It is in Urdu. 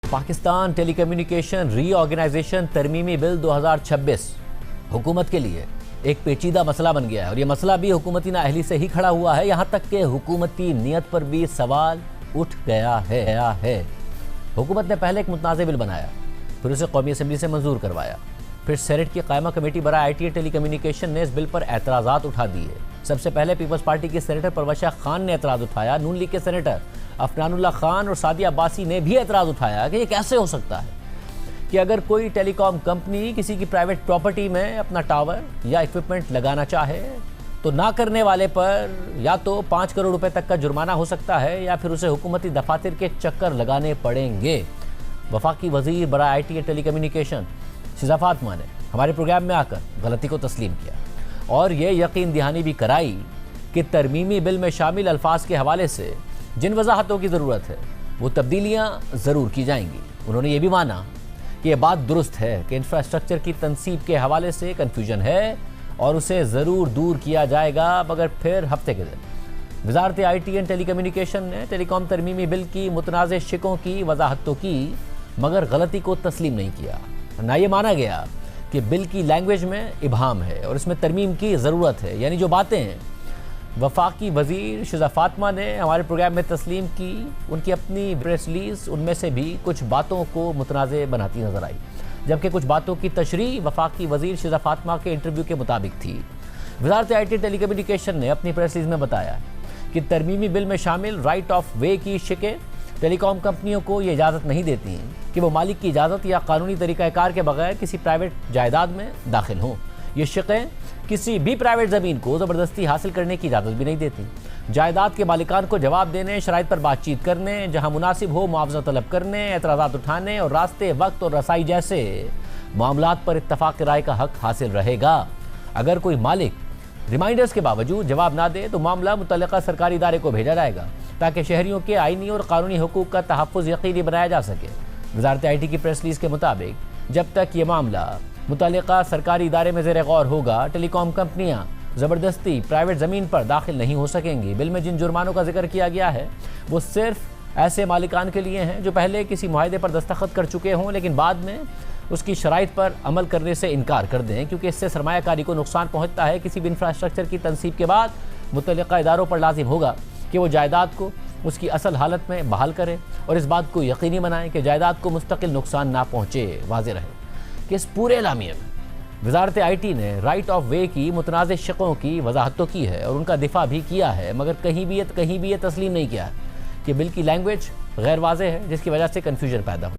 پاکستان ٹیلی کمیونیکیشن ری آرگنائزیشن ترمیمی بل 2026 حکومت کے لیے ایک پیچیدہ مسئلہ بن گیا ہے، اور یہ مسئلہ بھی حکومتی نااہلی سے ہی کھڑا ہوا ہے، یہاں تک کہ حکومتی نیت پر بھی سوال اٹھ گیا ہے۔ حکومت نے پہلے ایک متنازع بل بنایا، پھر اسے قومی اسمبلی سے منظور کروایا، پھر سینیٹ کی قائمہ کمیٹی برائے I T and telecommunication نے اس بل پر اعتراضات اٹھا دیے۔ سب سے پہلے پیپلز پارٹی کی سینیٹر پروشہ خان نے اعتراض اٹھایا، نون لیگ کے سینیٹر افنان اللہ خان اور سعدیہ عباسی نے بھی اعتراض اٹھایا کہ یہ کیسے ہو سکتا ہے کہ اگر کوئی ٹیلی کام کمپنی کسی کی پرائیویٹ پراپرٹی میں اپنا ٹاور یا ایکوپمنٹ لگانا چاہے تو نہ کرنے والے پر یا تو 5 کروڑ روپے تک کا جرمانہ ہو سکتا ہے یا پھر اسے حکومتی دفاتر کے چکر لگانے پڑیں گے۔ وفاقی وزیر برائے I T and telecommunication Shiza Fatima نے ہمارے پروگرام میں آ کر غلطی کو تسلیم کیا اور یہ یقین دہانی بھی کرائی کہ ترمیمی بل میں شامل الفاظ کے حوالے سے جن وضاحتوں کی ضرورت ہے وہ تبدیلیاں ضرور کی جائیں گی۔ انہوں نے یہ بھی مانا کہ یہ بات درست ہے کہ انفراسٹرکچر کی تنصیب کے حوالے سے کنفیوژن ہے اور اسے ضرور دور کیا جائے گا، مگر پھر ہفتے کے دن وزارت I T and telecommunication نے ٹیلی کام ترمیمی بل کی متنازع شقوں کی وضاحت تو کی مگر غلطی کو تسلیم نہیں کیا۔ نہ یہ مانا گیا کہ بل کی لینگویج میں ابہام ہے اور اس میں ترمیم کی ضرورت ہے، یعنی جو باتیں وفاقی وزیر شیزہ فاطمہ نے ہمارے پروگرام میں تسلیم کی، ان کی اپنی پریس ریلیز ان میں سے بھی کچھ باتوں کو متنازع بناتی نظر آئی، جبکہ کچھ باتوں کی تشریح وفاقی وزیر شیزہ فاطمہ کے انٹرویو کے مطابق تھی۔ وزارت آئی ٹی ٹیلی کمیونیکیشن نے اپنی پریس ریلیز میں بتایا کہ ترمیمی بل میں شامل رائٹ آف وے کی شقیں ٹیلی کام کمپنیوں کو یہ اجازت نہیں دیتی ہیں کہ وہ مالک کی اجازت یا قانونی طریقہ کار کے بغیر کسی پرائیویٹ جائیداد میں داخل ہوں۔ یہ شقیں کسی بھی پرائیویٹ زمین کو زبردستی حاصل کرنے کی اجازت بھی نہیں دیتی۔ جائیداد کے مالکان کو جواب دینے، شرائط پر بات چیت کرنے، جہاں مناسب ہو معاوضہ طلب کرنے، اعتراضات اٹھانے اور راستے، وقت اور رسائی جیسے معاملات پر اتفاق رائے کا حق حاصل رہے گا۔ اگر کوئی مالک ریمائنڈرز کے باوجود جواب نہ دے تو معاملہ متعلقہ سرکاری ادارے کو بھیجا جائے گا تاکہ شہریوں کے آئینی اور قانونی حقوق کا تحفظ یقینی بنایا جا سکے۔ وزارت آئی ٹی کی پریس ریلیز کے مطابق جب تک یہ معاملہ متعلقہ سرکاری ادارے میں زیر غور ہوگا، ٹیلی کام کمپنیاں زبردستی پرائیویٹ زمین پر داخل نہیں ہو سکیں گی۔ بل میں جن جرمانوں کا ذکر کیا گیا ہے وہ صرف ایسے مالکان کے لیے ہیں جو پہلے کسی معاہدے پر دستخط کر چکے ہوں لیکن بعد میں اس کی شرائط پر عمل کرنے سے انکار کر دیں، کیونکہ اس سے سرمایہ کاری کو نقصان پہنچتا ہے۔ کسی بھی انفراسٹرکچر کی تنصیب کے بعد متعلقہ اداروں پر لازم ہوگا کہ وہ جائیداد کو اس کی اصل حالت میں بحال کرے اور اس بات کو یقینی بنائیں کہ جائیداد کو مستقل نقصان نہ پہنچے۔ واضح رہے کہ اس پورے اعلامیے میں وزارت آئی ٹی نے رائٹ آف وے کی متنازع شقوں کی وضاحت تو کی ہے اور ان کا دفاع بھی کیا ہے، مگر کہیں بھی یہ تسلیم نہیں کیا کہ بل کی لینگویج غیر واضح ہے جس کی وجہ سے کنفیوژن پیدا ہو۔